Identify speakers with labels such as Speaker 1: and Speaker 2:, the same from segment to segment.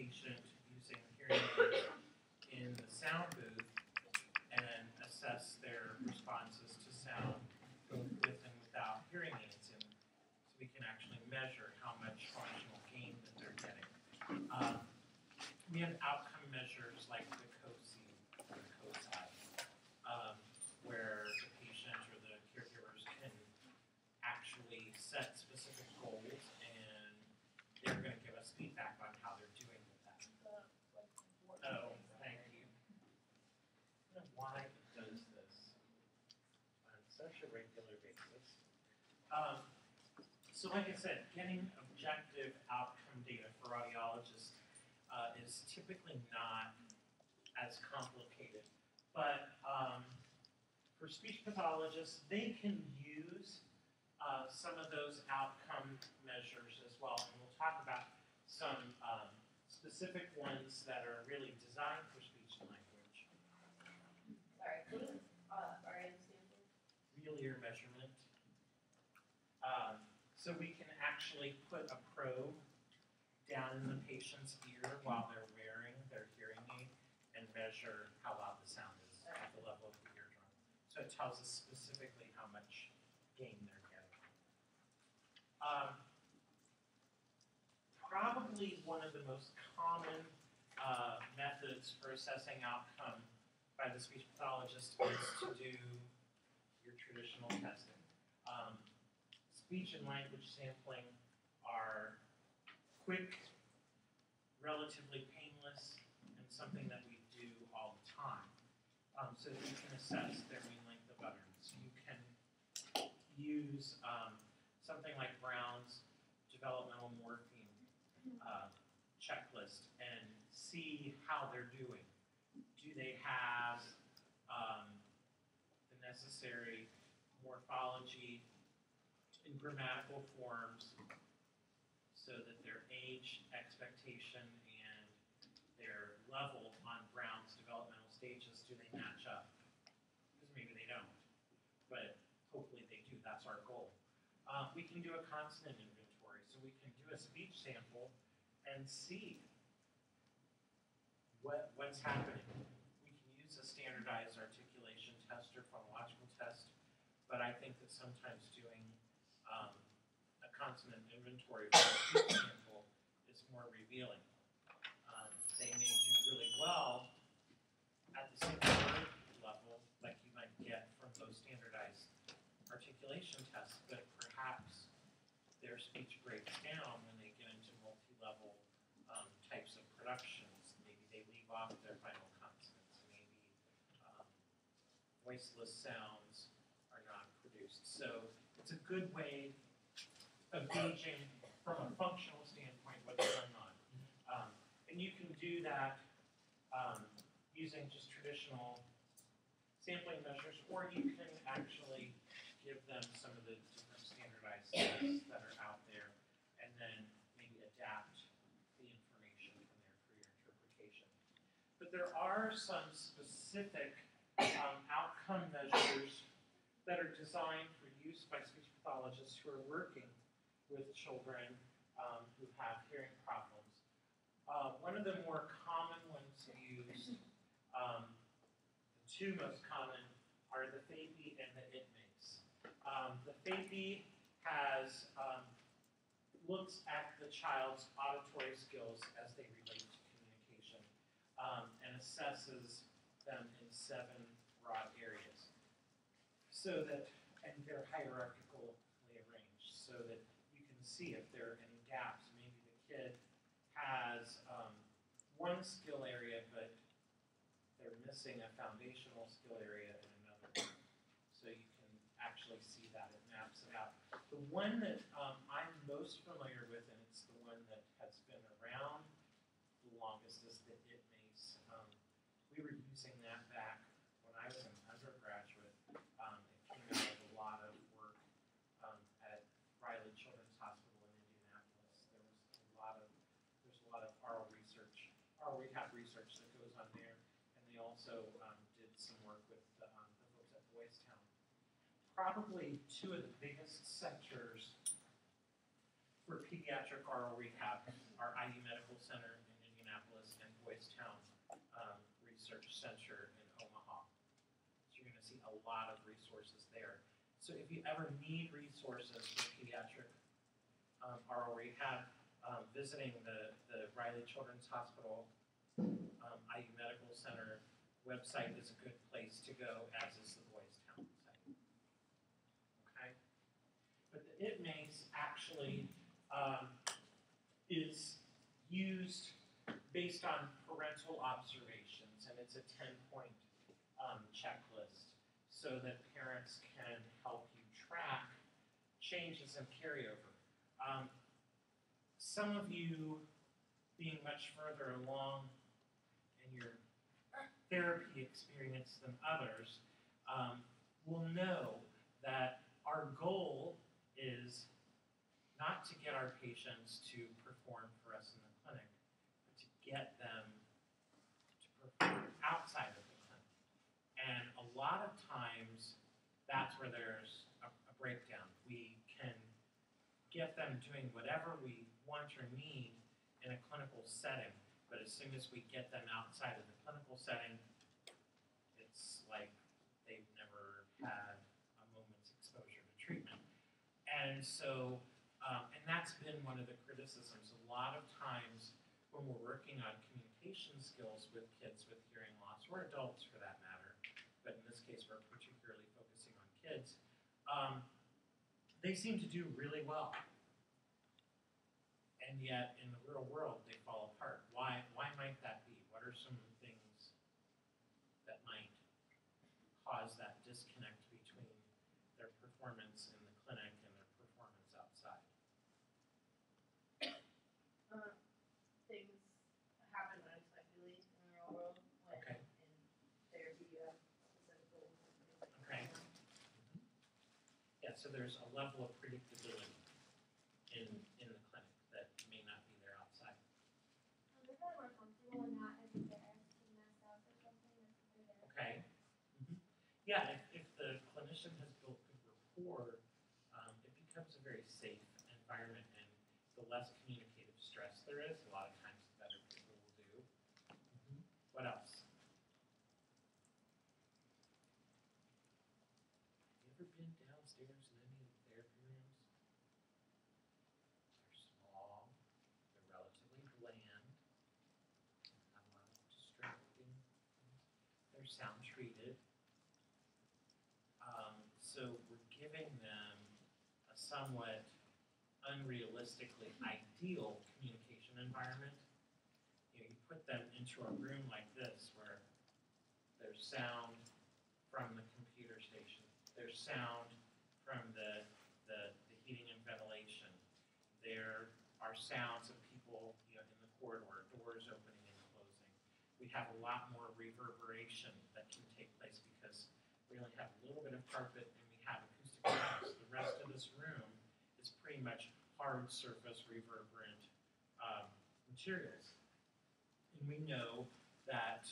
Speaker 1: patient using hearing aids in the sound booth and assess their responses to sound both with and without hearing aids. And so we can actually measure how much functional gain that they're getting. We have outcome measures like the COSI or the COSI, where the patient or the caregivers can actually set specific goals, and they're going to give us feedback on how they're doing with that. Oh, thank you. I don't know why it does this on such a regular basis. So like I said, getting objective outcome data for audiologists is typically not as complicated. But for speech pathologists, they can use some of those outcome measures as well. And we'll talk about some specific ones that are really designed for speech and language.
Speaker 2: Sorry, what does RN stand for?
Speaker 1: Real ear measurement. So we can actually put a probe down in the patient's ear while they're wearing their hearing aid and measure how loud the sound is at the level of the eardrum. So it tells us specifically how much gain they're getting. Probably one of the most common methods for assessing outcome by the speech pathologist is to do your traditional testing. Speech and language sampling are quick, relatively painless, and something that we do all the time. So that you can assess their mean length of utterance. You can use something like Brown's developmental morpheme checklist and see how they're doing. Do they have the necessary morphology in grammatical forms so that their age expectation and their level on Brown's developmental stages, do they match up? Because maybe they don't, but hopefully they do. That's our goal. We can do a consonant inventory, so we can do a speech sample and see what's happening. We can use a standardized articulation test or phonological test, but I think that sometimes doing a consonant inventory for a speech sample is more revealing. They may do really well at the single word level, like you might get from those standardized articulation tests, but perhaps their speech breaks down when they get into multi-level types of productions. Maybe they leave off their final consonants. Maybe voiceless sounds are not produced. So it's a good way of gauging from a functional standpoint what's going on. And you can do that using just traditional sampling measures, or you can actually give them some of the different standardized tests that are out there and then maybe adapt the information from there for your interpretation. But there are some specific outcome measures that are designed for use by speech pathologists who are working with children who have hearing problems. One of the more common ones used, the two most common, are the FAPI and the ITMACE. The FAPI looks at the child's auditory skills as they relate to communication and assesses them in 7 broad areas. So that, and they're hierarchically arranged, so that you can see if there are any gaps. Maybe the kid has one skill area, but they're missing a foundational skill area in another. So you can actually see that. It maps it out. The one that I'm most familiar with, and it's the one that has been around the longest, is the ITMACE. We were using that back when I was an undergraduate. It came out of a lot of work at Riley Children's Hospital in Indianapolis. There's a lot of oral rehab research that goes on there, and they also did some work with the folks at Boys Town. Probably 2 of the biggest centers for pediatric oral rehab are IU Medical Center in Indianapolis Research Center in Omaha. So you're going to see a lot of resources there. So if you ever need resources for pediatric oral rehab, visiting the Riley Children's Hospital IU Medical Center website is a good place to go, as is the Boys Town site. Okay? But the ITMACE actually is used based on parental observations, and it's a 10-point checklist so that parents can help you track changes and carryover. Some of you, being much further along in your therapy experience than others, will know that our goal is not to get our patients to perform for us in the clinic, but to get them to perform outside of the clinic. And a lot of times, that's where there's a breakdown. We can get them doing whatever we want or need in a clinical setting, but as soon as we get them outside of the clinical setting, it's like they've never had a moment's exposure to treatment. And so, and that's been one of the criticisms. A lot of times when we're working on communication skills with kids with hearing loss, or adults for that matter, but in this case we're particularly focusing on kids, they seem to do really well. And yet in the real world they fall apart. Why might that be? What are some things that might cause that disconnect between their performance in the clinic and their performance outside?
Speaker 2: Things happen unexpectedly in the real world when
Speaker 1: Okay.
Speaker 2: in therapy you have specific goals and things like
Speaker 1: Okay.
Speaker 2: that.
Speaker 1: Yeah, so there's a level of predictability in the clinic that may not be there outside.
Speaker 3: They're kind of more comfortable and not as embarrassed to mess up or something if they're there.
Speaker 1: Okay. Yeah, if the clinician has built good rapport, it becomes a very safe environment, and the less communicative stress there is, a lot of times the better people will do. What else? Have you ever been downstairs in any of the therapy rooms? They're small, they're relatively bland, not a lot of distracting things. They're sound treated. So we're giving them a somewhat unrealistically ideal communication environment. You put them into a room like this where there's sound from the computer station, there's sound from the heating and ventilation, there are sounds of people in the corridor, doors opening and closing. We have a lot more reverberation that can take place because we only have a little bit of carpet and we have acoustic walls. The rest of this room is pretty much hard surface reverberant materials. And we know that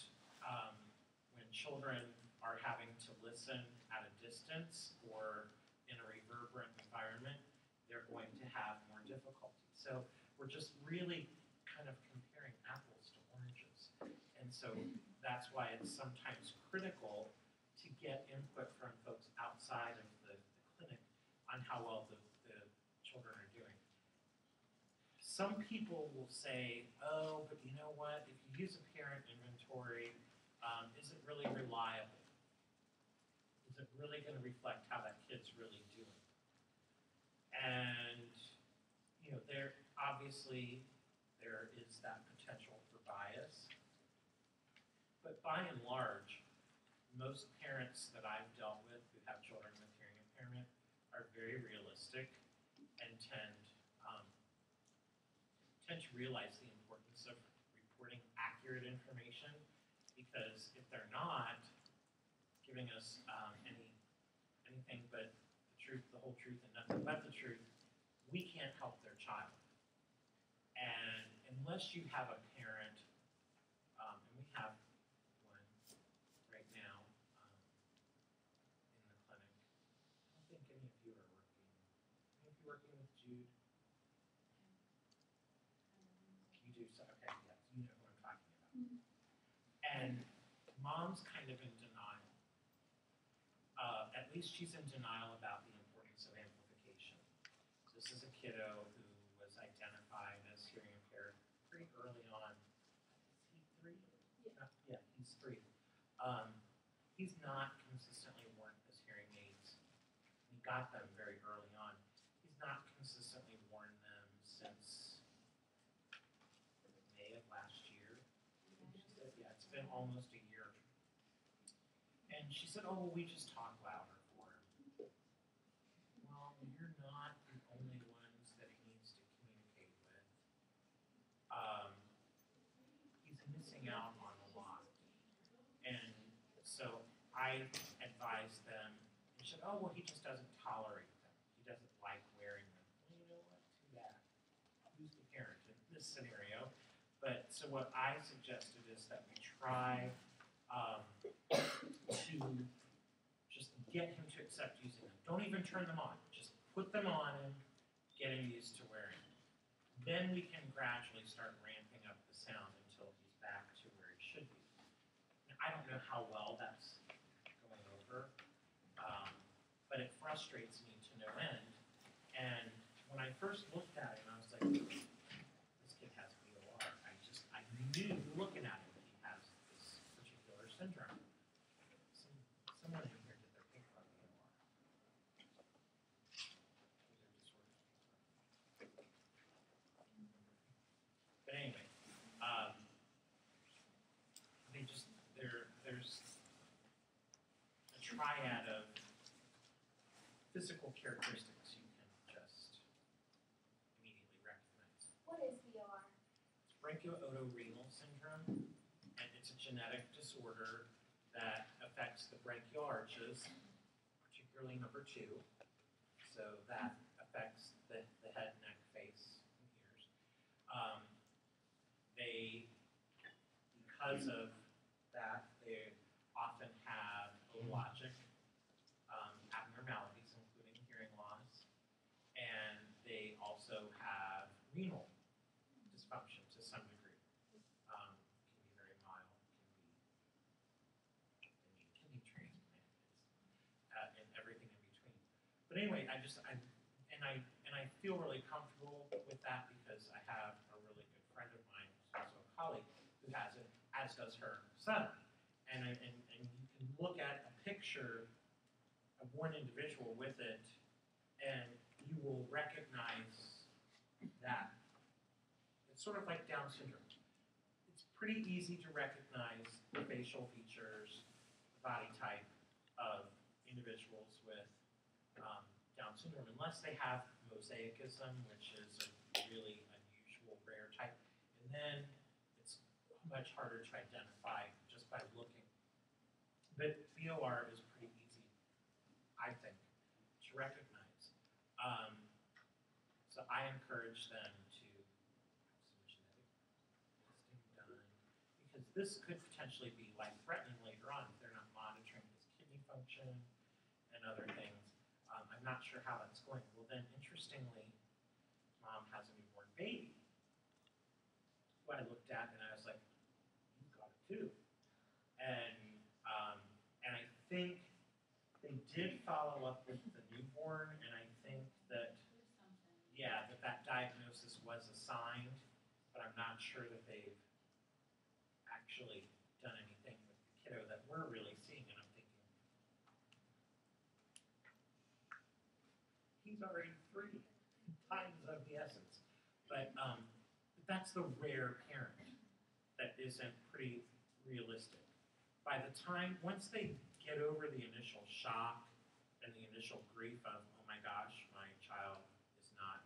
Speaker 1: when children are having to listen at a distance or in a reverberant environment, they're going to have more difficulty. So we're just really kind of comparing apples to oranges. And so that's why it's sometimes critical to get input from folks outside of the clinic on how well the children are doing. Some people will say, oh, but you know what, if you use a parent inventory, is it really reliable? Is it really going to reflect how that kid's really doing? And, there is that potential for bias. But by and large, most parents that I've dealt with who have children with hearing impairment are very realistic and tend to realize the importance of reporting accurate information, because if they're not giving us anything but the truth, the whole truth, and nothing but the truth, we can't help their child. And unless you have a parent, and we have one right now in the clinic, I don't think any of you are working. Any of you working with Jude? You do, so okay, yes, you know who I'm talking about. And Mom's kind of in denial. At least she's in denial about the importance of amplification. This is a kiddo who was identified as hearing impaired pretty early on. Is he 3? Yeah, he's 3. He's not consistently worn his hearing aids. He got them very early on. He's not consistently worn them since May of last year. She said, yeah, it's been almost a year. And she said, oh, well, we just talk louder for him. Well, you're not the only ones that he needs to communicate with. He's missing out on a lot. And so I advised them, and she said, oh, well, he just doesn't tolerate them. He doesn't like wearing them. Well, you know what? Too bad. Who's the parent in this scenario? But so what I suggested is that we try to just get him to accept using them. Don't even turn them on. Just put them on him, get him used to wearing them. Then we can gradually start ramping up the sound until he's back to where he should be. Now, I don't know how well that's going over, but it frustrates me to no end. And when I first looked at him, I was like, this kid has VOR. I knew looking at him that he has this particular syndrome. Someone in here did their paper on VOR. But anyway, there's a triad of physical characteristics you can just immediately recognize.
Speaker 3: What is VOR?
Speaker 1: It's branchio-otorenal syndrome, and it's a genetic disorder that affects the brachial arches, particularly number 2. So that affects the head, neck, face, and ears. Because of that, they often have otologic abnormalities, including hearing loss, and they also have renal dysfunction to some degree. Can be very mild, can be kidney transplant, and everything in between. But anyway, I feel really comfortable with that because I have a really good friend of mine, who's also a colleague, who has it, as does her son. And you can look at a picture of one individual with it, and you will recognize that. It's sort of like Down syndrome. It's pretty easy to recognize the facial features, the body type of individuals with Down syndrome, unless they have mosaicism, which is a really unusual, rare type. And then it's much harder to identify just by looking. But VOR is pretty easy, I think, to recognize. So I encourage them to have some genetic testing done, because this could potentially be life-threatening later on if they're not monitoring his kidney function and other things. I'm not sure how that's going. Well, then, interestingly, Mom has a newborn baby, who I looked at and I was like, you've got it too. And I think they did follow up with the newborn, and I think that, yeah, that diagnosis was assigned, but I'm not sure that they've actually done anything with the kiddo that we're really seeing, and I'm thinking, he's already 3, time is of the essence. But that's the rare parent that isn't pretty realistic. By the time, once they get over the initial shock and the initial grief of, oh my gosh, my child is not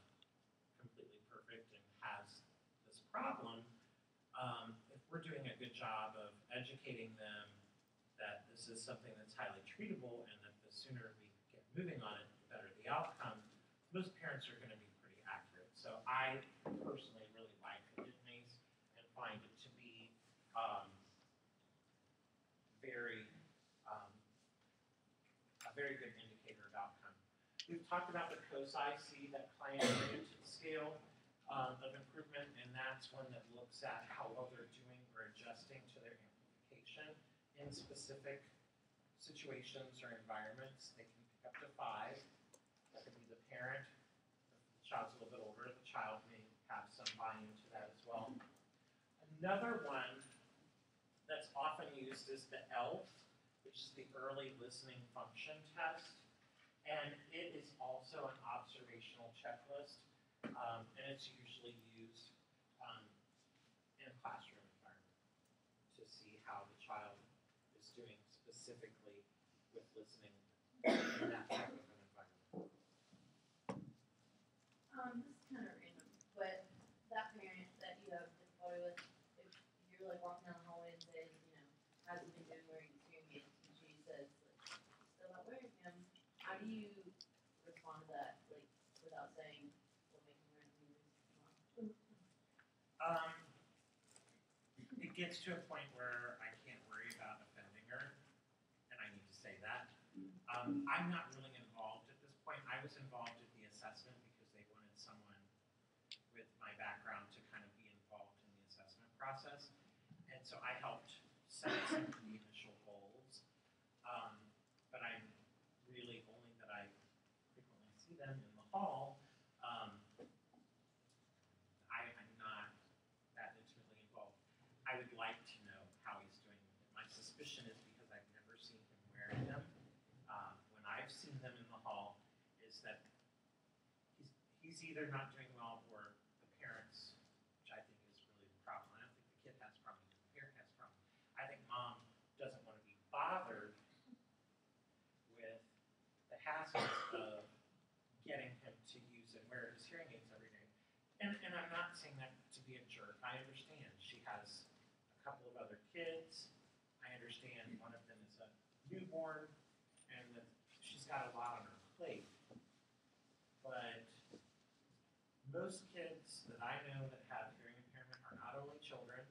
Speaker 1: completely perfect and has this problem, if we're doing a good job of educating them that this is something that's highly treatable and that the sooner we get moving on it, the better the outcome, most parents are going to be pretty accurate. So I personally really like the DIPMAs and find it to be a very good indicator of outcome. We've talked about the COSI-C, that client-oriented scale of improvement, and that's one that looks at how well they're doing or adjusting to their amplification. in specific situations or environments. They can pick up to 5. That could be the parent. If the child's a little bit older, the child may have some buy-in to that as well. Another one that's often used is the ELF, which is the Early Listening Function Test. And it is also an observational checklist, and it's usually used in a classroom environment to see how the child is doing specifically with listening in that type of an environment.
Speaker 2: This is kind of random, but that parent that you have difficulty with, if you're like walking down the hallway and says, hasn't been doing wearing hearing aids, and she says, like, still not wearing them, how do you respond to that, like, without saying, well, make him wear them
Speaker 1: It gets to a point where I can't worry about offending her, and I need to say that. I'm not really involved at this point. I was involved at the assessment because they wanted someone with my background to kind of be involved in the assessment process. And so I helped set some of the initial goals. But I'm really, only that I frequently see them in the hall, I'm not that intimately involved. I would like to know how he's doing with it. My suspicion is because I've never seen him wearing them. When I've seen them in the hall, is that he's either not doing well or the parents, which I think is really the problem. I don't think the kid has a problem, the parent has a problem. I think mom doesn't want to be bothered with the hassles of getting him to use and wear his hearing aids every day. And I'm not saying that to be a jerk. I understand she has a couple of other kids. I understand one of them is a newborn and that she's got a lot on her plate. But most kids that I know that have hearing impairment are not only children,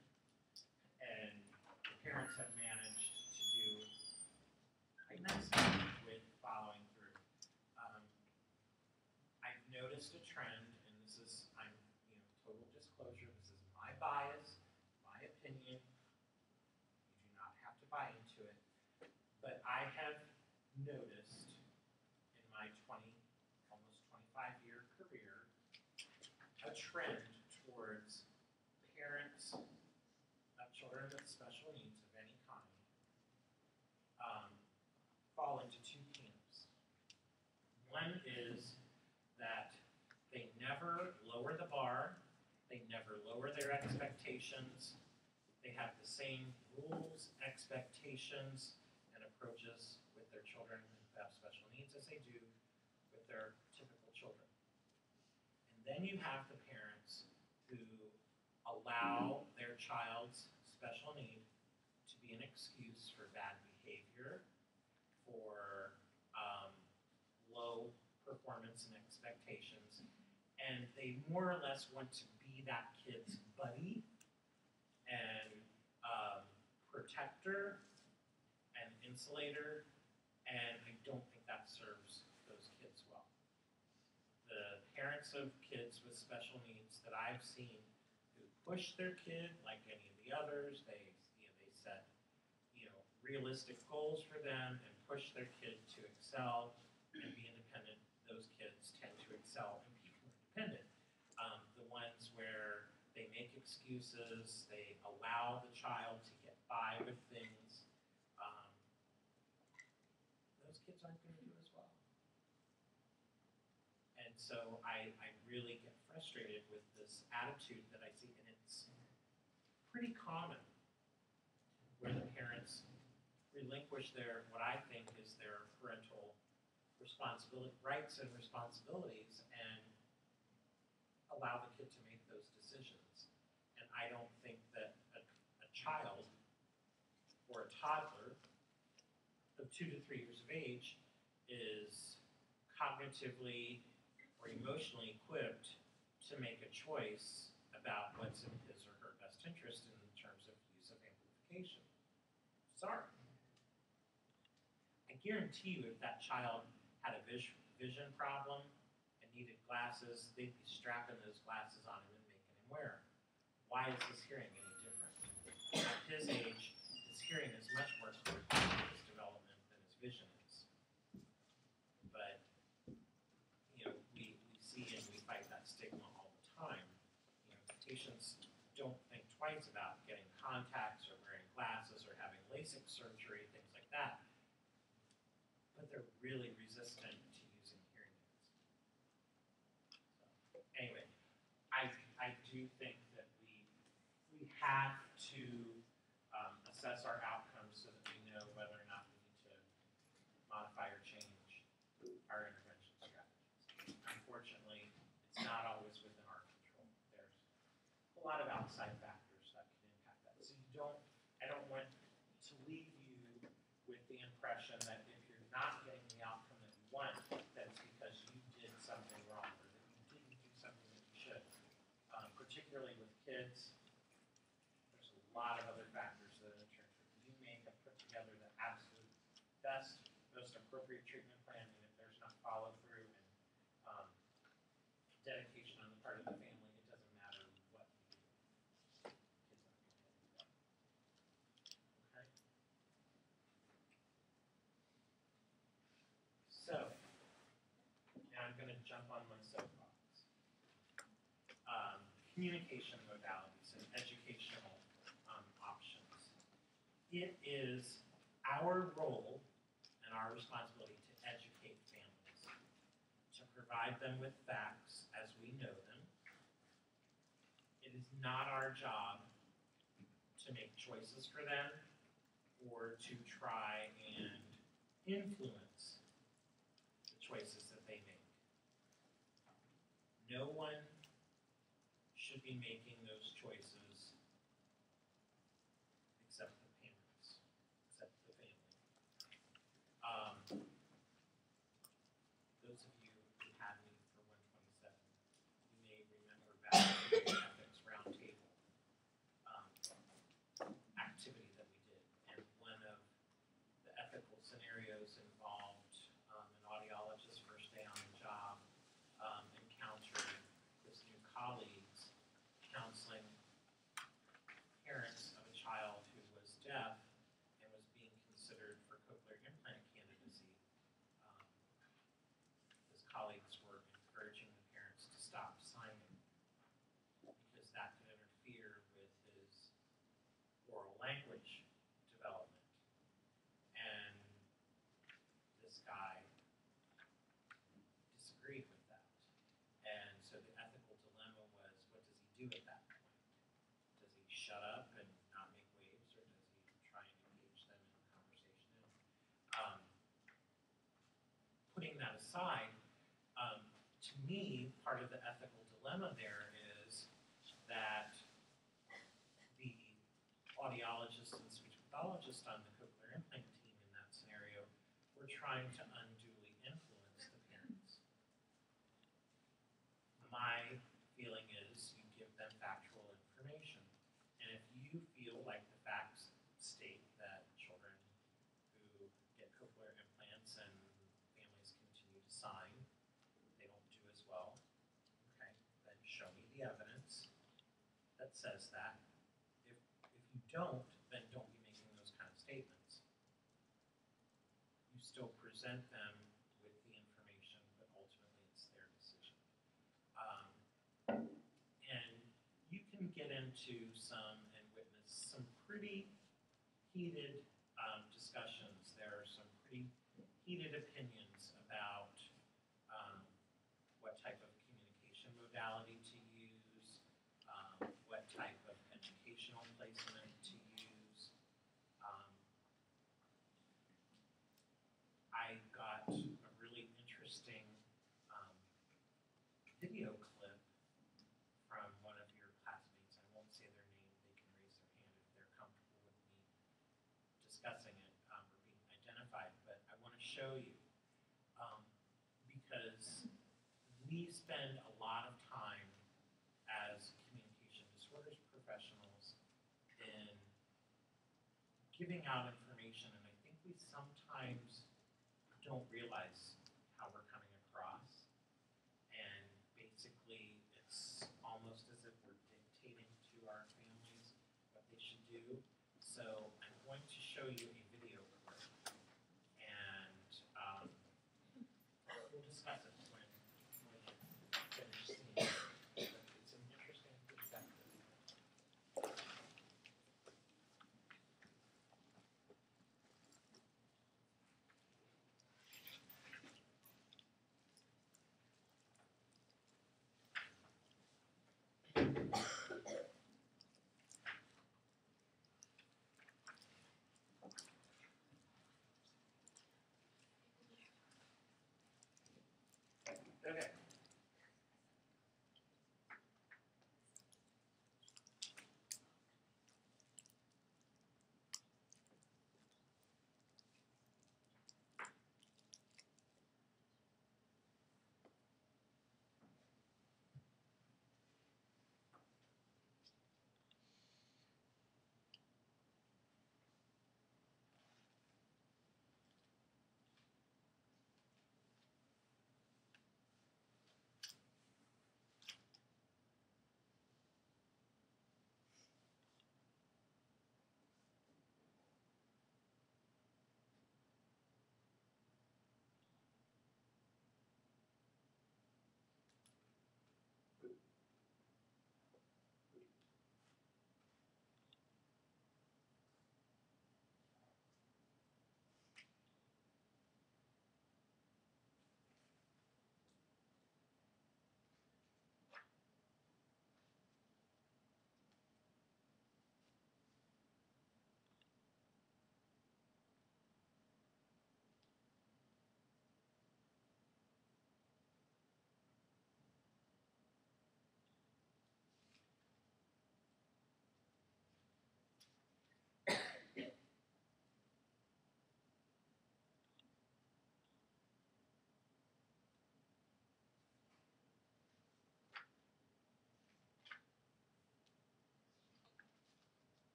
Speaker 1: and the parents have managed to do a nice job with following through. I've noticed a trend, and this is, total disclosure, this is my bias, my opinion. You do not have to buy into it. But I have noticed in my almost 25-year career, a trend towards parents of children with special needs of any kind fall into 2 camps. One is that they never lower the bar, they never lower their expectations, they have the same rules, expectations, and approaches with their children who have special needs as they do with their typical children. And then you have the parents who allow their child's special need to be an excuse for bad behavior, for low performance and expectations, and they more or less want to be that kid's buddy and protector and insulator, and I don't think that serves those kids well. The parents of kids with special needs that I've seen who push their kid like any of the others, they set realistic goals for them and push their kid to excel and be independent. Those kids tend to excel and be more independent. The ones where they make excuses, they allow the child to get by with things, those kids aren't going to do as well. And so I really get frustrated with this attitude that I see, and it's pretty common where the parents relinquish what I think is their parental rights and responsibilities and allow the kid to make those decisions. And I don't think that a child or a toddler of 2 to 3 years of age is cognitively or emotionally equipped to make a choice about what's in his or her best interest in terms of use of amplification. Sorry. I guarantee you if that child had a vision problem and needed glasses, they'd be strapping those glasses on him and making him wear them. Why is his hearing any different? At his age, his hearing is much more important to his development than his vision is. But, you know, we see and we fight that stigma all the time. You know, patients don't think twice about getting contacts or wearing glasses or having LASIK surgery, things like that. But they're really resistant to using hearing aids. So, anyway, I do think that we have to assess our outcomes so that we know whether or not we need to modify or change our intervention strategies. Unfortunately, it's not always within our control. There's a lot of outside factors that can impact that. So I don't want to leave you with the impression that if you're not getting the outcome that you want, that it's because you did something wrong or that you didn't do something that you should. Particularly with kids, there's a lot of other factors that interfere. You may have put together the absolute best, most appropriate treatment plan, and if there's not follow through and dedication on the part of the family, it doesn't matter what you do. Kids aren't going to get it. Okay? So, now I'm going to jump on my soapbox. Communication modalities and educational options. It is our role and our responsibility to educate families, to provide them with facts as we know them. It is not our job to make choices for them or to try and influence the choices that they make. No one should be making those choices except the parents, except the family. Those of you who had me for 127, you may remember back to the ethics roundtable activity that we did, and one of the ethical scenarios involved an audiologist first day on the job encountering this new colleague counseling parents of a child who was deaf and was being considered for cochlear implant candidacy. His colleagues were encouraging the parents to stop signing because that could interfere with his oral language development. And this guy disagreed with that. And so the ethical dilemma was, what does he do at that point? Does he shut up and not make waves, or does he try and engage them in a conversation? Putting that aside, to me, part of the ethical dilemma there is that the audiologist and speech pathologist on the cochlear implant team in that scenario were trying to unduly influence the parents. My feeling is you give them factual information. And if you feel like the facts state that children who get cochlear implants and families continue to sign, they don't do as well, okay, then show me the evidence that says that. If you don't, then don't be making those kind of statements. You still present them with the information, but ultimately it's their decision. And you can get into and witness some pretty heated discussions. There are some pretty heated opinions about what type of communication modality to use, what type of educational placement to use. I got a really interesting video clip from one of your classmates. I won't say their name. They can raise their hand if they're comfortable with me discussing it or being identified. But I want to show you because we spend a lot of time as communication disorders professionals in giving out information, and I think we sometimes don't realize how we're coming across. And basically, it's almost as if we're dictating to our families what they should do. So I'm going to show you a video clip, and we'll discuss it when you finish seeing it. But it's an interesting perspective. Okay.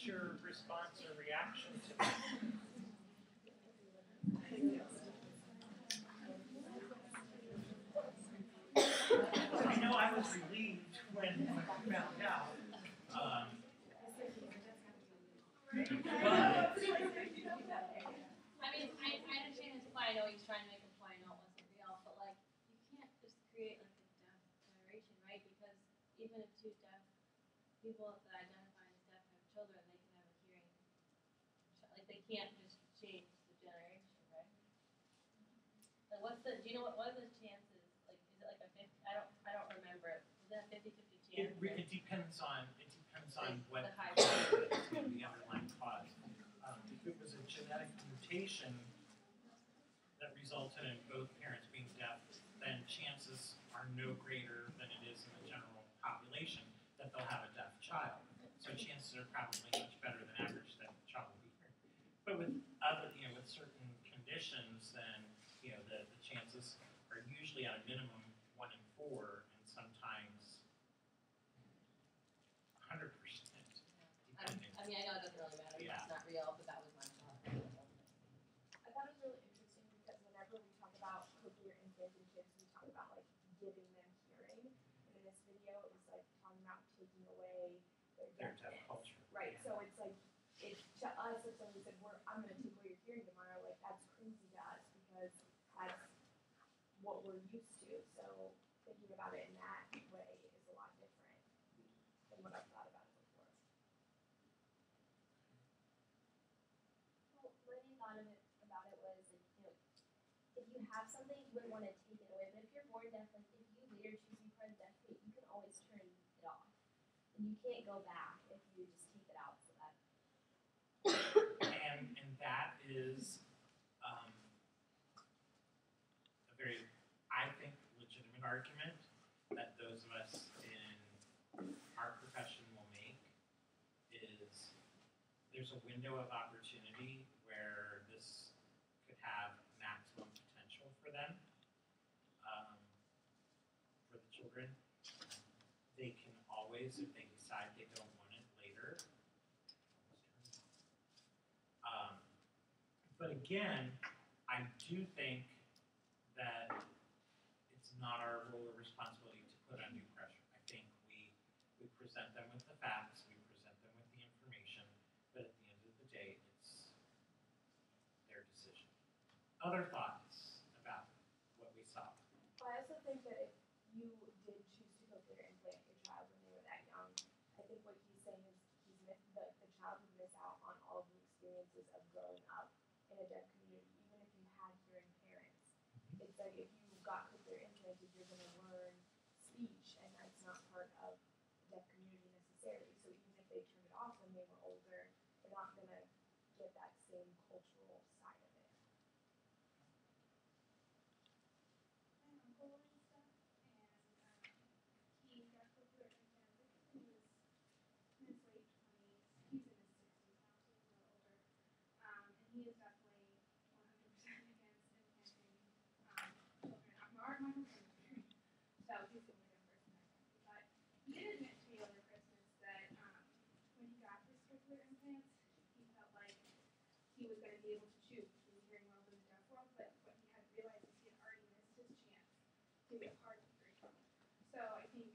Speaker 1: your response or reaction to that? I know I was relieved when I found out. But
Speaker 2: I mean, I understand his point. I know he's trying to make a point. I know it wasn't real, but like, you can't just create like a deaf generation, right? Because even if two deaf people that identify as deaf have children, they can have a hearing. Like, they can't just change the generation, right? Like, do you know what are the chances? Like, is it like a 50? I don't remember it. Is that a 50-50 chance?
Speaker 1: it depends on what
Speaker 2: The high
Speaker 1: the underlying cause. If it was a genetic mutation that resulted in both parents being deaf, then chances are no greater than it is in the general population that they'll have a deaf child. So chances are probably much better than average that the child will be hearing. But with with certain conditions, then the chances are usually at a minimum 1 in 4, and sometimes 100%. Depending.
Speaker 2: I mean, I know it doesn't really matter.
Speaker 1: Yeah.
Speaker 2: It's not real, but that was my thought.
Speaker 3: I thought it was really interesting because whenever we talk about cochlear implantations, we talk about like giving them hearing. And in this video, it was like talking about taking away their
Speaker 1: Their deaf
Speaker 3: deafness.
Speaker 1: culture.
Speaker 3: Right.
Speaker 1: Yeah.
Speaker 3: So it's like to us, if somebody said, I'm going to take away your hearing tomorrow, like that's crazy to us because that's what we're used to. So thinking about it in that way is a lot different than what I've thought about it before.
Speaker 4: Well, Lenny thought of it about it was like, if you have something, you wouldn't want to take it away. But if you're born deaf, like if you later choose to be part of deaf, you can always turn it off, and you can't go back if you just take it out. So that.
Speaker 1: And that is a very, I think, legitimate argument that those of us in our profession will make is there's a window of opportunity where this could have maximum potential for them, for the children. They can always, if they decide they don't want it later, but again, I do think that it's not our role or responsibility to put undue pressure. I think we present them with the facts, we present them with the information, but at the end of the day, it's their decision. Other thoughts about what we saw?
Speaker 3: Well, I also think that if you did choose to cochlear implant your child when they were that young, I think what he's saying is the child would miss out on all of the experiences of growing up in a deaf community, even if you had hearing parents. It's like if you got cochlear implanted, you're going to learn speech, and that's not part of the deaf community necessarily. So even if they turned it off when they were older, they're not going to get that same cultural side of it.
Speaker 5: My uncle was deaf, and he got cochlear implanted when he was in his late 20s. He's in his 60s now, so he's a little older. And he is definitely 100% against implanting children. My husband's hearing, so he's the only deaf person I know. But he did admit to me over Christmas that when he got his cochlear implants, he felt like he was going to be able to choose between the hearing world and the deaf world, but what he hadn't realized is he had already missed his chance to be a part of the hearing world. So I think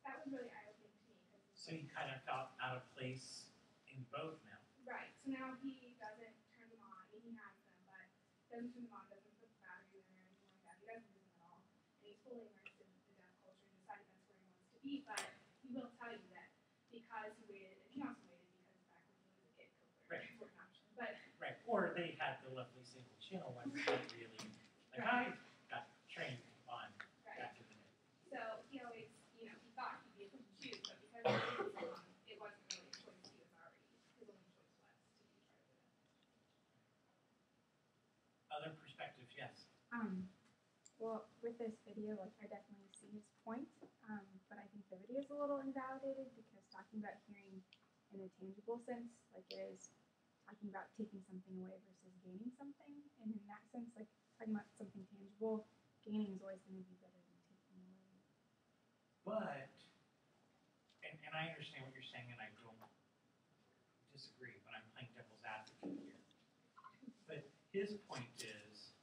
Speaker 5: that was really eye-opening to me.
Speaker 1: So he kind of felt out of place in both now.
Speaker 5: Right. So now he doesn't turn them on. I mean, he has them, but doesn't turn them on, doesn't put the battery in there or anything like that. He doesn't use them at all. And he's fully immersed in the deaf culture and decided that's where he wants to be. But he will tell you that because he waited, and he also waited because back when he was a kid, cochlear
Speaker 1: Right.
Speaker 5: was an option. But
Speaker 1: Right. Or they had the lovely single channel one that really, like I got trained on
Speaker 5: right.
Speaker 1: back in the day.
Speaker 5: So he always, he thought he'd be able to choose, but because he was so young, it wasn't really a choice. He was already, his only choice was to be part of it.
Speaker 1: Other perspectives, yes.
Speaker 6: Well, with this video, like I definitely see his point, but I think the video is a little invalidated because talking about hearing in a tangible sense, like it is talking about taking something away versus gaining something, and in that sense, like talking about something tangible, gaining is always going to be better than taking away.
Speaker 1: But, and I understand what you're saying, and I don't disagree, but I'm playing devil's advocate here. But his point is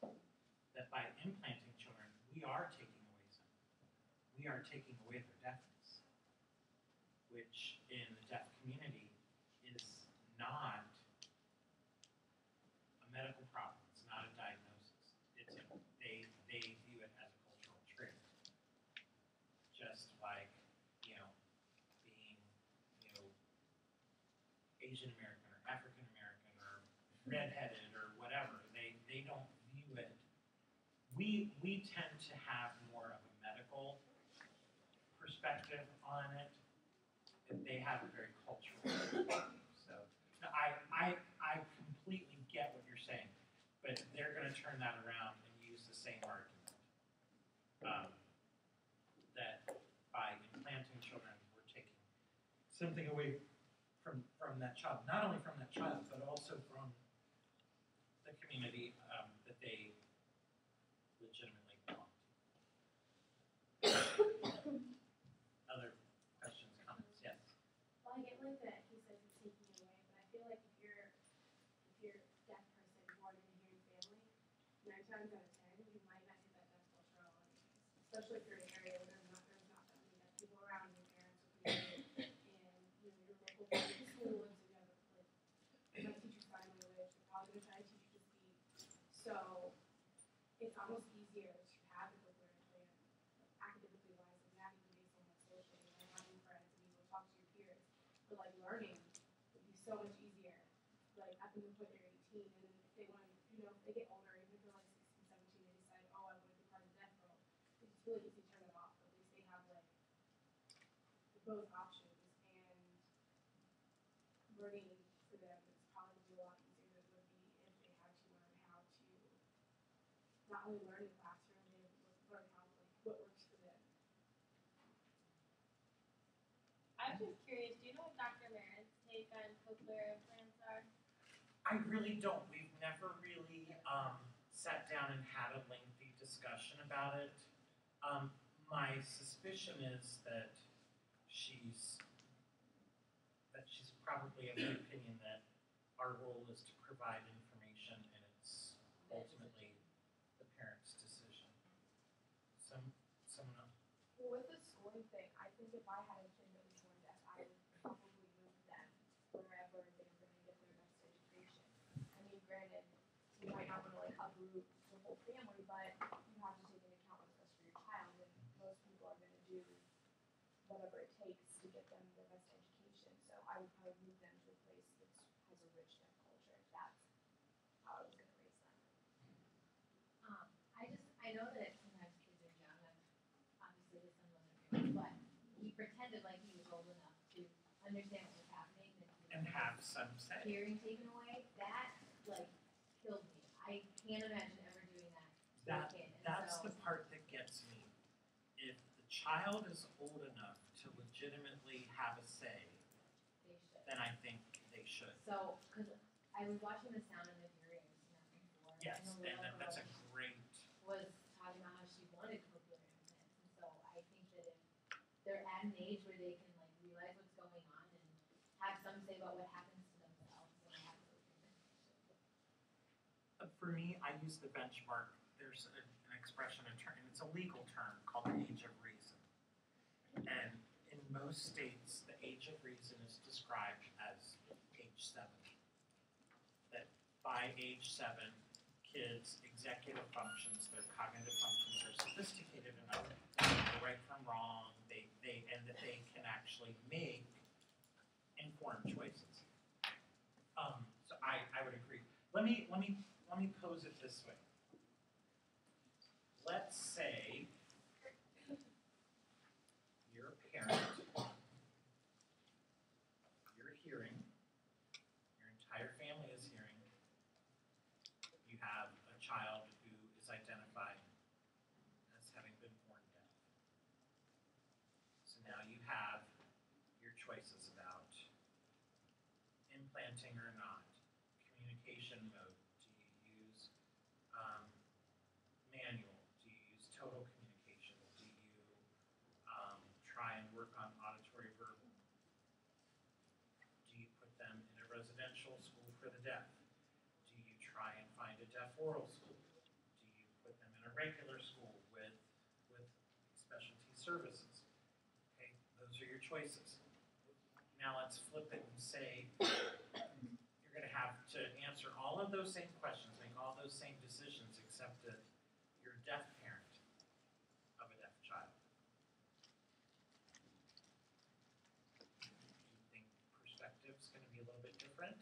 Speaker 1: that by implanting children, we are taking away something. We are taking away their deafness, which in the deaf community is not a medical problem. It's not a diagnosis. They view it as a cultural trait. Just like, being, Asian American or African American or redheaded or whatever. They don't view it. We tend to have more of a medical perspective on it. And they have a very cultural perspective. So no, I completely get what you're saying, but they're going to turn that around and use the same argument. That by implanting children, we're taking something away from that child, not only from that child, but also from the community that they legitimately belong to. Other questions, comments? Yes.
Speaker 3: Well, I get like that he says he's taking it away, but I feel like if you're a deaf person born in a hearing family, 9 times out of 10, you might not get that deaf culture all anyways. Especially if you're in an area where there's not that many deaf people around, your parents are pretty good, and your local public school, and so you have they might teach you sign language, they're probably gonna try to teach you to speak. So it's almost easier to have a cochlear implant, academically wise, and not even based on like socially, and having friends and being able to talk to your peers. But like learning would be so much easier, like at the point they're 18, and then if they want to, if they get older, even if they're like 16, 17, they decide, oh, I want to be part of the deaf world, it's really easy to turn it off. At least they have like both options, and learning for them is probably a lot easier than it would be if they had to learn how to not only learn in the classroom, they learn how what works for them.
Speaker 4: I'm just curious, do you know what Dr. Merritt's take on cochlear implants are?
Speaker 1: I really don't. We've never really sat down and had a lengthy discussion about it. My suspicion is that she's probably of the opinion that our role is to provide information and it's ultimately the parent's decision. Someone else?
Speaker 3: Well, with the schooling thing, I think if I had a kid that was born deaf, I would probably move them wherever they were going to get their best education. I mean, granted, you might not want to like uproot the whole family, but you have to take into account what's best for your child, and most people are going to do whatever it takes to get them the best education. So I would probably move them to a place that has a rich deaf culture if that's how I was going to raise them.
Speaker 2: I know that sometimes kids are young, and obviously his son wasn't very, but he pretended like he was old enough to understand what was happening
Speaker 1: And have some say.
Speaker 2: hearing taken away. That killed me. I can't imagine ever doing that to a kid. And
Speaker 1: That's
Speaker 2: so,
Speaker 1: the part that gets me. If the child is old enough to legitimately have a say,
Speaker 2: they should.
Speaker 1: then I think they should.
Speaker 2: So, because I was watching The Sound of Your Ears not before,
Speaker 1: Yes,
Speaker 2: and the
Speaker 1: and
Speaker 2: little
Speaker 1: that's a
Speaker 2: girl
Speaker 1: great.
Speaker 2: was talking about how she wanted cochlear implants, and so I think that if they're at an age where they can realize what's going on and have some say about what happens to themselves when they have cochlear implants.
Speaker 1: For me, I use the benchmark. There's an expression, a term, and it's a legal term called the age of reason. And in most states, the age of reason is described as age 7. That by age 7, kids' executive functions, their cognitive functions are sophisticated enough to know right from wrong. And that they can actually make informed choices. So I would agree. Let me pose it this way. Let's say you're a parent, you're hearing, your entire family is hearing, you have a child who is identified as having been born deaf. So now you have your choices about implanting or not, communication mode. Do you use manual? Do you use total communication? Do you try and work on auditory verbal? Do you put them in a residential school for the deaf? Do you try and find a deaf oral school? Do you put them in a regular school with specialty services? Okay, those are your choices. Now let's flip it and say you're going to have to answer all of those same questions, make all those same decisions, except that you're a deaf parent of a deaf child. Do you think perspective's going to be a little bit different?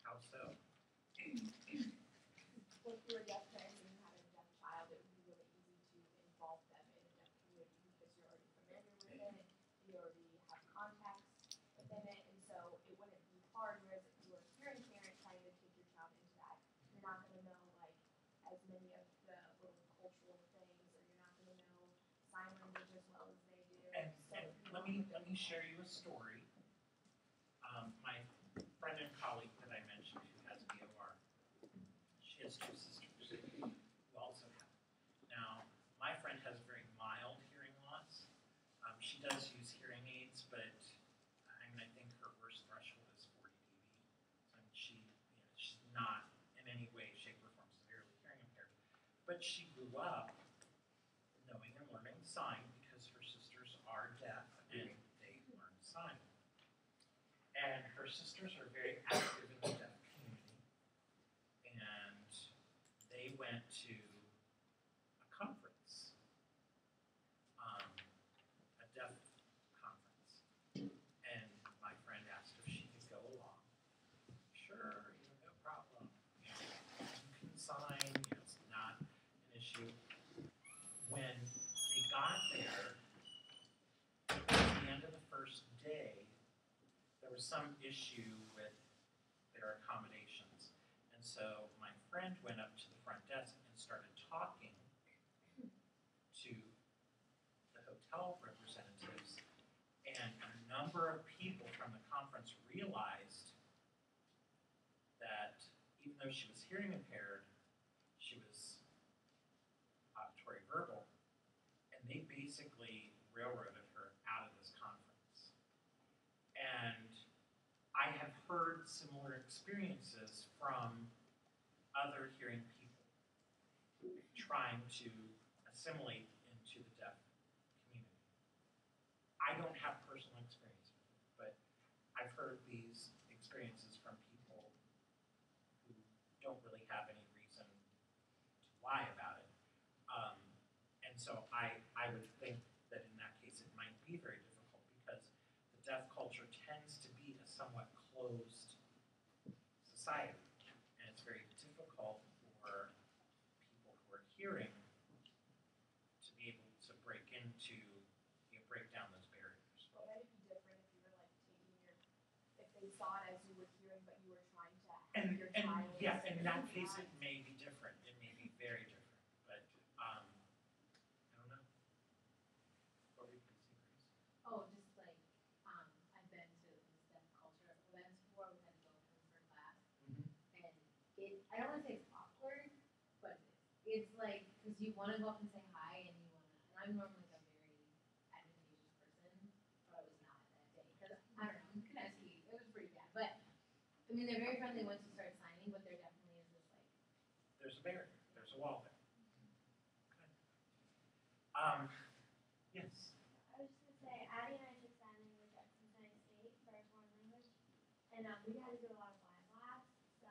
Speaker 1: How so?
Speaker 3: Well, if you're a deaf parent and you have a deaf child, it would be really easy to involve them in a deaf community because you're already familiar with it, you already have contacts within it, and so it wouldn't be hard. Whereas if you were a hearing parent trying to take your child into that, you're not going to know like as many of the little cultural things, or you're not going to know sign language as well as they do.
Speaker 1: And
Speaker 3: So
Speaker 1: let me share you a story. My friend and colleague that I mentioned who has VOR, she has two sisters who also have it. Now, my friend has very mild hearing loss. She does use hearing aids, but I think her worst threshold is 40 dB. So she's not in any way, shape, or form severely hearing impaired. But she grew up knowing and learning sign because her sisters are deaf and they learn sign. And her sisters are very active in the deaf community. And they went to a conference, a deaf conference. And my friend asked if she could go along. Sure, no problem. You can sign, it's not an issue. When they got there, at the end of the first day, there was some issue with their accommodations. And so my friend went up to the front desk and started talking to the hotel representatives. And a number of people from the conference realized that even though she was hearing impaired, she was auditory verbal. And they basically railroaded her out of this conference. And I have heard similar experiences from other hearing people trying to assimilate into the deaf community. I don't have personal experience with it, but I've heard these experiences from people who don't really have any reason to lie about it. And so I would think that in that case it might be very difficult because the deaf culture tends to be a somewhat closed society. And it's very difficult for people who are hearing to be able to break down those barriers.
Speaker 3: Well, that'd be different if you were like if they saw it as you were hearing, but you were trying to have your child.
Speaker 1: Yeah, in that case it may be different. It may be very different. But I don't know. What were you going to say, Grace?
Speaker 2: Oh, just like, I've been to these deaf culture events before, we had to go for class.
Speaker 1: Mm-hmm.
Speaker 2: And I don't want to say it's awkward, but it's like, because you want to go up and say hi, and I'm normally like a very advantageous person, but I was not that day. Because, I don't know, I'm Kineski, it was pretty bad. But, I mean, they're very friendly once you start signing, but there definitely is this like,
Speaker 1: There's a barrier. There's a wall there. Okay. Yes.
Speaker 4: I was just gonna say, Addie and I took sign language at Cincinnati State for our foreign language, and we had to do a lot of live labs. So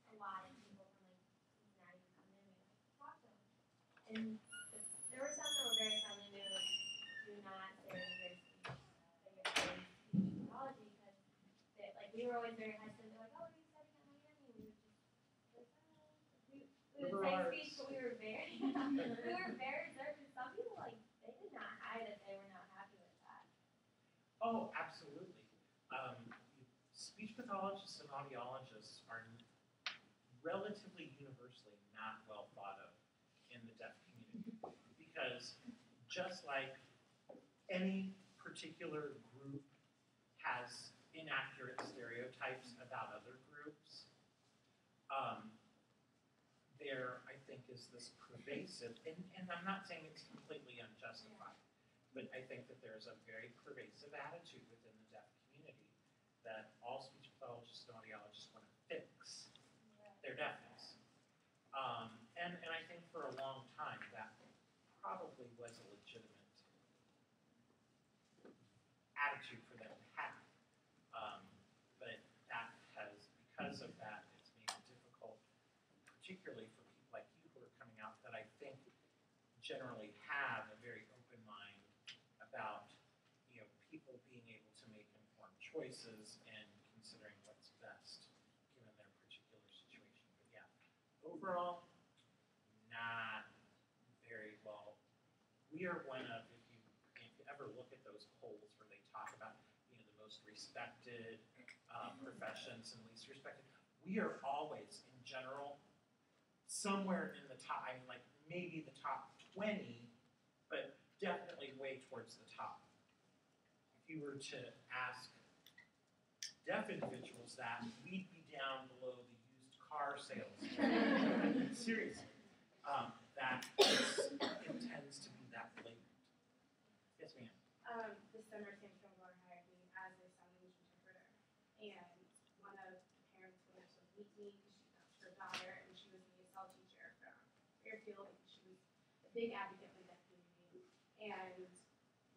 Speaker 4: a lot of people from like Cincinnati would come in and we would talk to them, and there were some that were very friendly. They were like, "Do not say your speech pathology," because like we were always very hesitant. They're like, "Oh, are you studying at Miami?" We would just like, we would say speech, but we were very reserved. And some people like they did not hide that they were not happy with that.
Speaker 1: Oh, absolutely. Speech pathologists and audiologists are relatively universally not well thought of in the deaf community because just like any particular group has inaccurate stereotypes about other groups, there, I think, is this pervasive, and I'm not saying it's completely unjustified, But I think that there's a very pervasive attitude within the deaf community that all speech pathologists and audiologists want to fix their deafness. And I think for a long time that probably was a legitimate attitude for them to have. But that has, because of that, it's made it difficult, particularly for people like you who are coming out, that I think generally have a very open mind about, people being able to make informed choices and considering what's best given their particular situation. But yeah, overall, not very well. We are one of, if you ever look at those polls where they talk about, the most respected professions and least respected, we are always, in general, somewhere in the top, like maybe the top 20, but definitely way towards the top. If you were to ask deaf individuals that, we'd be down below the used car sales. Seriously. That intends to be that blatant. Yes, ma'am.
Speaker 7: This summer, Sam Strongbar hired me as a sign language interpreter. And one of the parents wanted to meet me because she loved her daughter, and she was an ESL teacher from Fairfield, and she was a big advocate for the deaf community. And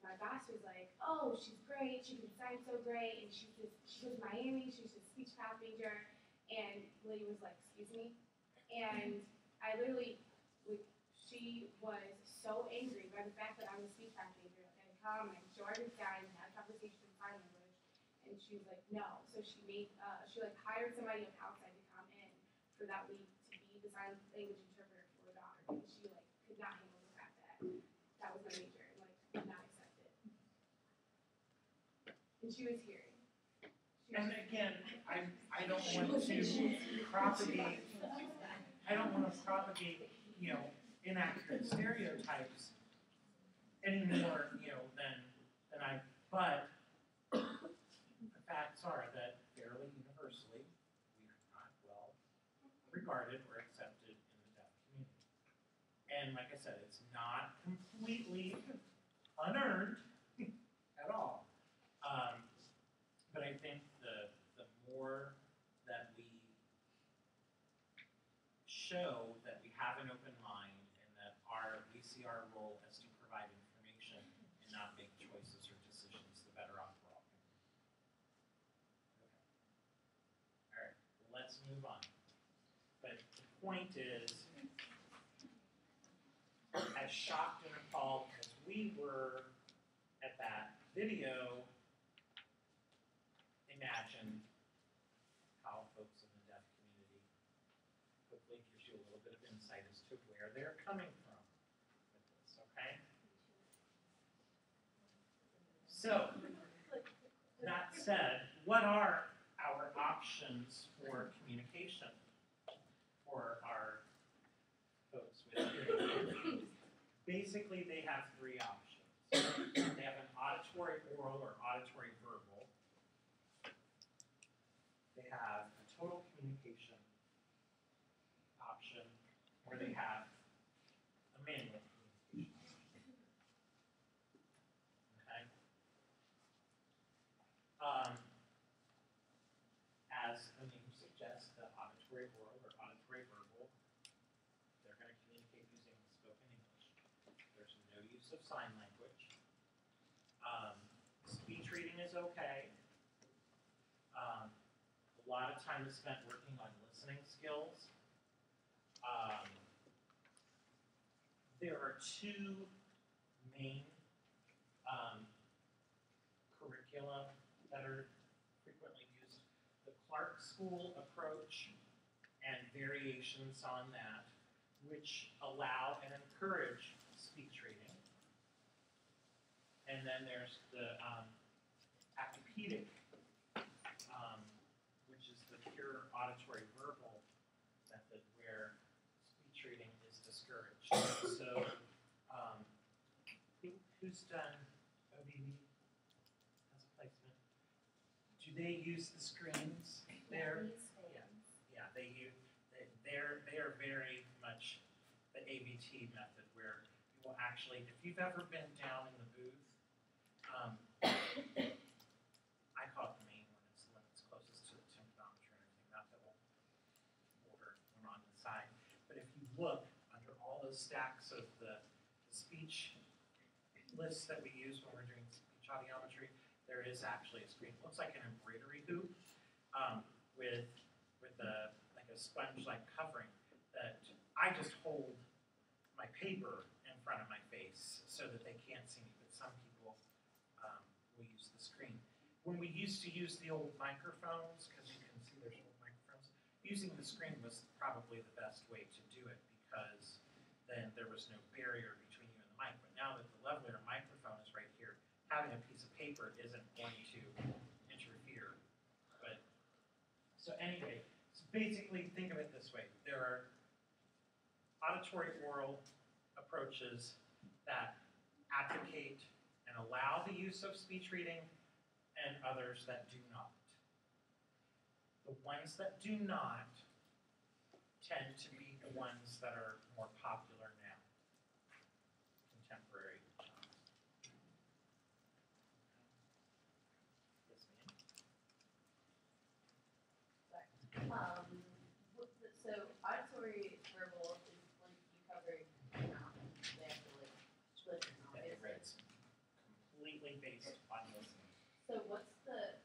Speaker 7: my boss was like, "Oh, she's great. She can sign so great, and she goes to Miami. She's a speech path major." And Lily was like, "Excuse me," and I literally, she was so angry by the fact that I'm a speech path major and come and show her signs and have a conversation in sign language, and she was like, "No." So she hired somebody outside to come in for that week to be the sign language interpreter for her daughter, because she could not handle the fact that that was my major and could not accept it. And she was hearing.
Speaker 1: And again, I don't want to propagate, inaccurate stereotypes any more, than I, but the facts are that fairly universally, we are not well regarded or accepted in the deaf community. And like I said, it's not completely unearned at all. But I think the more that we show that we have an open mind and that we see our role as to provide information and not make choices or decisions, the better off we're all going to be. Okay. All right, let's move on. But the point is, as shocked and appalled as we were at that video, imagine how folks in the deaf community, hopefully gives you a little bit of insight as to where they're coming from with this, okay? So, that said, what are our options for communication for our folks with hearing? Basically, they have three options. They have an auditory oral or auditory verbal. They have a total communication option, or they have a manual communication option. Okay? As the name suggests, the auditory oral or auditory verbal, they're going to communicate using spoken English. There's no use of sign language. Speech reading is okay. A lot of time is spent working on listening skills. There are two main curricula that are frequently used. The Clark School approach and variations on that, which allow and encourage speech reading. And then there's the acupedic, which is the pure auditory verbal method where speech reading is discouraged. So, who's done ODV as a placement? Do they use the screens there? Yeah, they are very much the ABT method where you will actually, if you've ever been down in the booth, I call it the main one, it's the one that's closest to the tympanometer and everything, not the older one on the side. But if you look under all those stacks of the speech lists that we use when we're doing speech audiometry, there is actually a screen. It looks like an embroidery hoop with like a sponge-like covering that I just hold my paper in front of my face so that they can't see me. But some people will use the screen. When we used to use the old microphones, because you can see there's old microphones, using the screen was probably the best way to do it because then there was no barrier between you and the mic. But now that the lavalier microphone is right here, having a piece of paper isn't going to interfere. But so anyway, so basically think of it this way. There are auditory oral approaches that advocate and allow the use of speech reading and others that do not. The ones that do not tend to be the ones that are more popular now, contemporary times. Yes, ma'am?
Speaker 2: So auditory verbal is like you cover your mouth, they have to like split your mouth.
Speaker 1: Yeah,
Speaker 2: basically.
Speaker 1: it's completely based on listening.
Speaker 2: So what's the,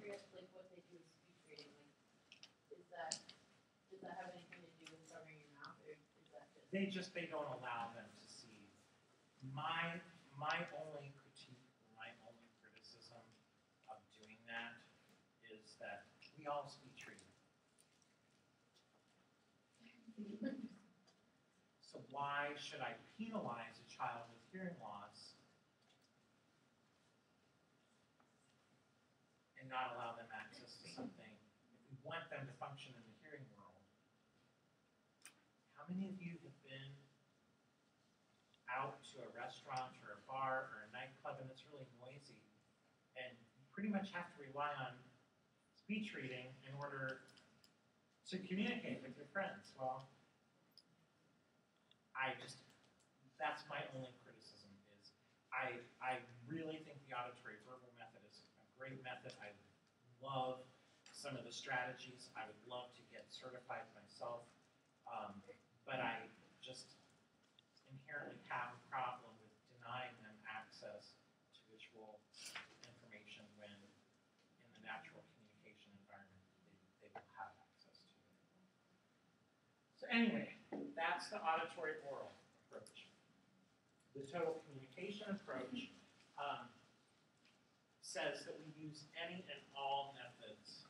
Speaker 2: curious, like what they do with speech reading, like, does that have anything to do with covering your mouth, or is that just?
Speaker 1: They don't allow them to see. My only critique, my only criticism of doing that is that we all speech read. So why should I penalize a child with hearing loss and not allow them access to something? If we want them to function in the hearing world, how many of you have been out to a restaurant or a bar or a nightclub and it's really noisy and you pretty much have to rely on speech reading in order to communicate with your friends? Well, that's my only criticism is I really think the auditory verbal method is a great method. I love some of the strategies. I would love to get certified myself, but I just inherently have a problem with denying them access to visual information when in the natural communication environment they will have access to it. So anyway, that's the auditory oral approach. The total communication approach says that we use any and all methods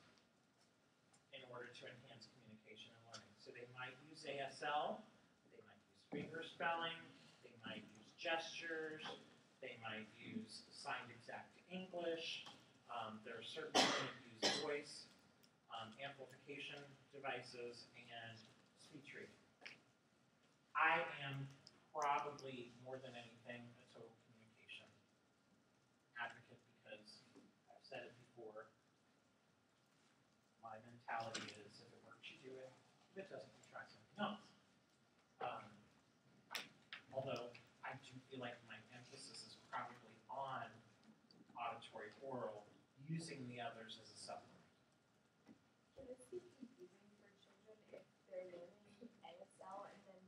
Speaker 1: in order to enhance communication and learning. So they might use ASL, they might use finger spelling, they might use gestures, they might use signed exact English. There are certain that use voice, amplification devices, and speech reading. I am probably more than anything a total communication advocate because I've said it before. My mentality is if it works, you do it. If it doesn't, you try something else. Although I do feel like my emphasis is probably on auditory oral, using the others as a supplement.
Speaker 3: Can this be confusing for children if they're learning ASL and then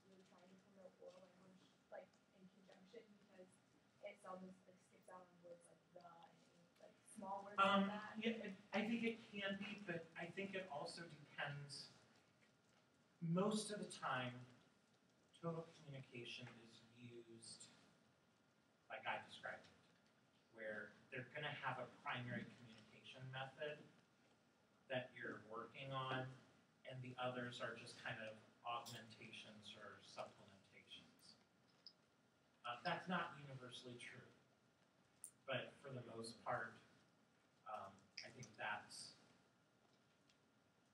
Speaker 3: you're trying to promote oral language like in conjunction because ASL just like skips out on words like the and like small words like that?
Speaker 1: Yeah, I think it can be, but I think it also depends. Most of the time, total communication is used like I described it, where they're going to have a primary communication method that you're working on, and the others are just kind of augmentations or supplementations. That's not universally true, but for the most part, I think that's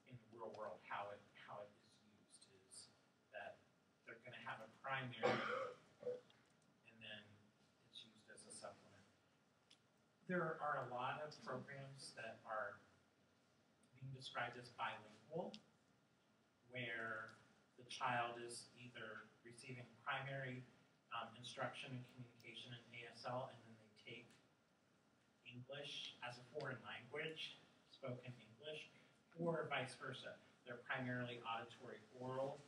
Speaker 1: in the real world how it is used is that they're going to have a primary and then it's used as a supplement. There are a lot of programs that are being described as bilingual, where the the child is either receiving primary instruction and communication in ASL, and then they take English as a foreign language, spoken English, or vice versa. They're primarily auditory oral,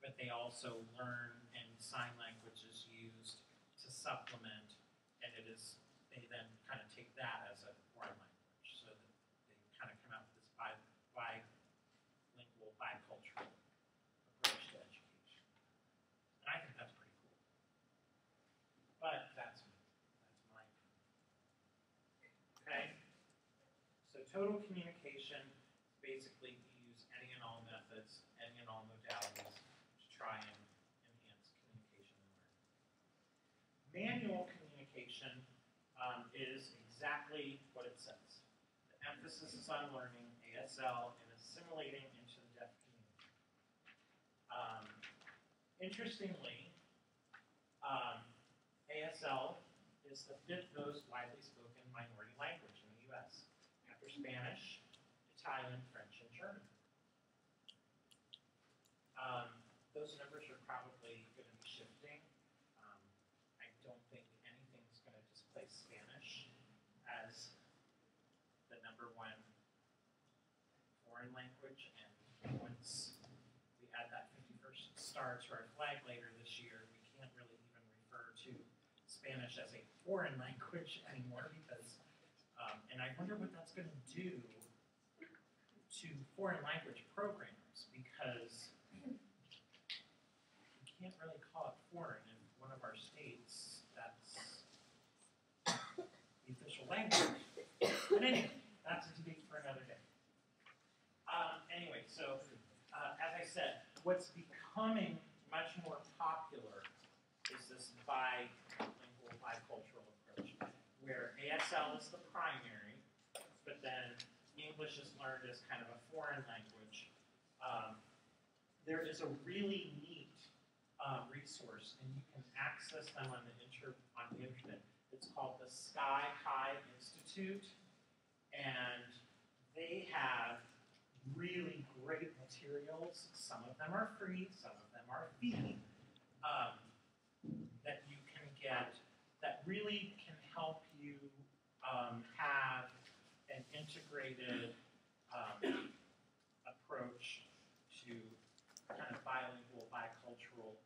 Speaker 1: but they also learn, and sign language is used to supplement, and they then kind of take that as a foreign language, so that they kind of come out with this bilingual, bicultural approach to education. And I think that's pretty cool. But that's my opinion. Okay? So total communication, basically you use any and all methods, any and all modalities to try and enhance communication and learning. Manual communication is exactly what it says. The emphasis is on learning ASL and assimilating into the deaf community. Interestingly, ASL is the 5th most widely spoken minority language in the U.S. after Spanish, Italian, French, and German. Those numbers are probably going to be shifting. I don't think anything's going to displace Spanish as the #1 foreign language, and once we add that 51st star to our flag later this year, we can't really even refer to Spanish as a foreign language anymore because, and I wonder what that's going to do to foreign language programs, because we can't really call it foreign in one of our states that's the official language. But anyway, that's a debate for another day. Anyway, so as I said, what's becoming much more popular is this bilingual, bicultural approach, where ASL is the primary, but then English is learned as kind of a foreign language. There is a really neat resource, and you can access them on the internet. It's called the Sky High Institute, and they have really great materials. Some of them are free, some of them are fee, that you can get that really can help you have an integrated approach to kind of bilingual, bicultural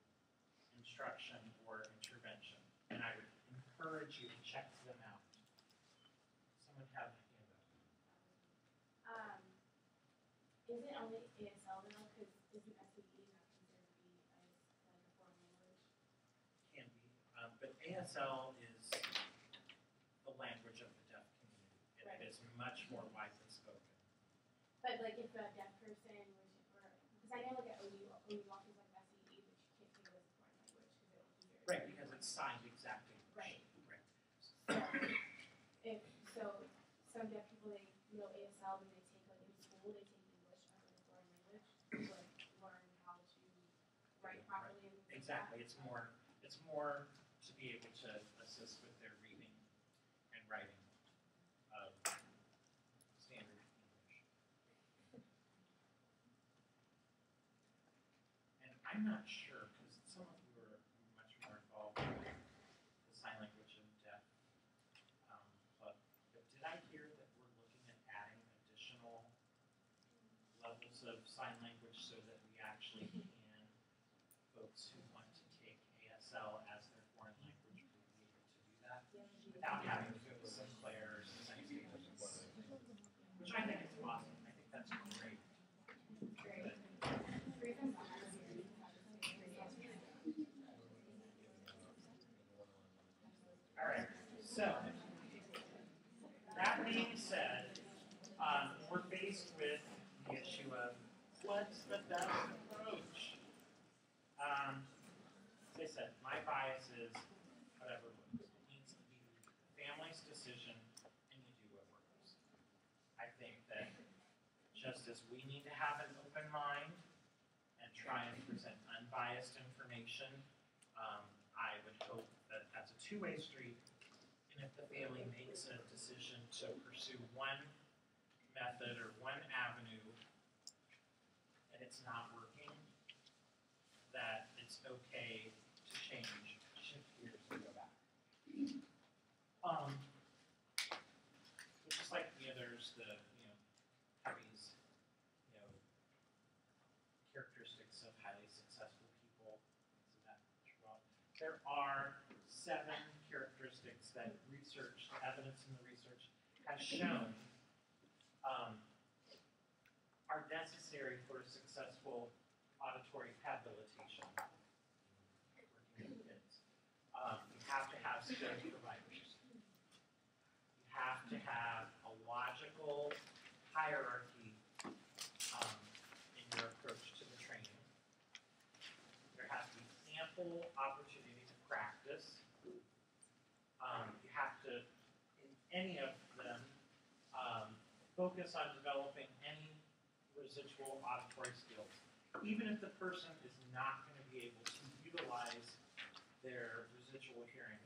Speaker 1: instruction or intervention. And I would encourage you to check them out. Someone have a hand up.
Speaker 7: Is it only ASL though? Because isn't SVE not considered to be as like a foreign language?
Speaker 1: Can be, but ASL is the language of the deaf community, and
Speaker 7: Right.
Speaker 1: it is much more widely spoken.
Speaker 7: But like if a deaf person was, because I know like at OU Walk is like SVE, but you can't think of it as a foreign language because it was easier.
Speaker 1: Right, because it's signed exact English.
Speaker 7: Right.
Speaker 1: Right.
Speaker 7: So some deaf people they know ASL, but they take like in school they take English as like a foreign language to like learn how to write properly. And things like
Speaker 1: Exactly.
Speaker 7: that.
Speaker 1: It's more to be able to assist with their reading and writing of standard English. And I'm not sure, because some of you are much more involved with the sign language and deaf club, but did I hear that we're looking at adding additional levels of sign language so that we actually can, folks who want to take ASL as their foreign language will be able to do that without having to go to Sinclair or St. Stephen's, which I think is awesome. I think that's great. All right, so that being said, we're faced with the issue of what's the best approach. As I said, my bias is whatever works. It needs to be the family's decision, and you do what works. I think that just as we need to have an open mind and try and present unbiased information, I would hope that that's a two-way street. And if the family makes a decision to pursue one method or one avenue and it's not working, that it's okay to change, shift gears, and go back. Just like, there's the, have these, characteristics of highly successful people, things of that nature. Well, there are 7 characteristics that research, evidence in the research has shown are necessary for a successful auditory habilitation working with kids. You have to have skilled providers. You have to have a logical hierarchy in your approach to the training. There has to be ample opportunity to practice. You have to, in any of them, focus on developing any residual auditory skills. Even if the person is not going to be able to utilize their residual hearing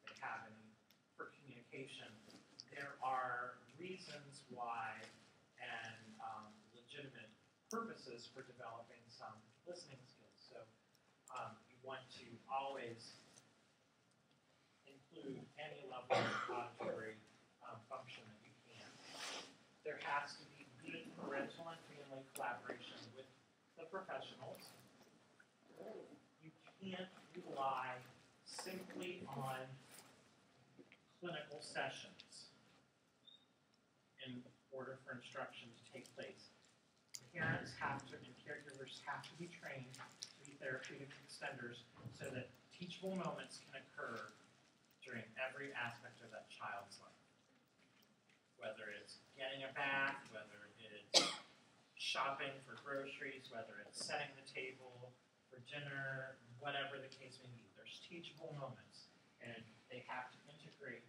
Speaker 1: they have for communication, there are reasons why and legitimate purposes for developing some listening skills. So you want to always include any level of auditory function that you can. There has to be good parental and family collaboration with the professionals. You can't rely simply on clinical sessions in order for instruction to take place. Parents have to, and caregivers have to be trained to be therapeutic extenders so that teachable moments can occur during every aspect of that child's life. Whether it's getting a bath, whether it's shopping for groceries, whether it's setting the table for dinner, whatever the case may be. There's teachable moments, and they have to integrate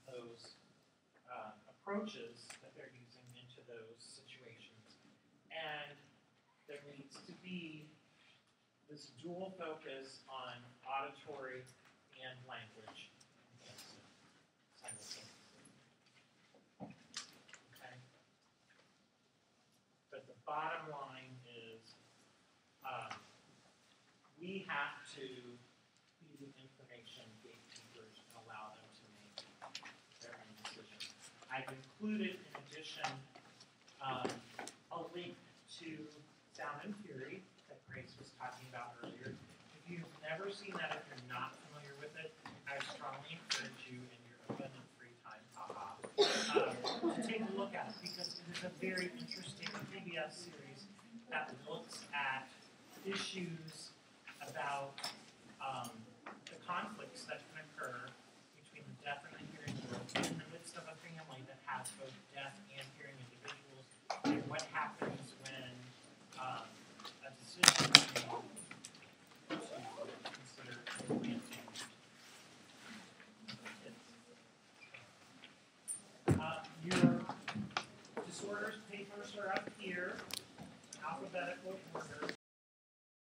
Speaker 1: those approaches that they're using into those situations. And there needs to be this dual focus on auditory and language simultaneously. Okay? But the bottom line is we have to be the information gatekeepers and allow them to make their own decisions. I've included, in addition, a link to Sound and Fury that Grace was talking about earlier. If you've never seen that, if you're not familiar with it, I strongly encourage you in your abundant free time, to take a look at it, because it is a very interesting PBS series that looks at issues about the conflicts that can occur between the deaf and the hearing world in the midst of a family that has both deaf and hearing individuals, and what happens when a decision is made to consider implanting kids. Your disorders papers are up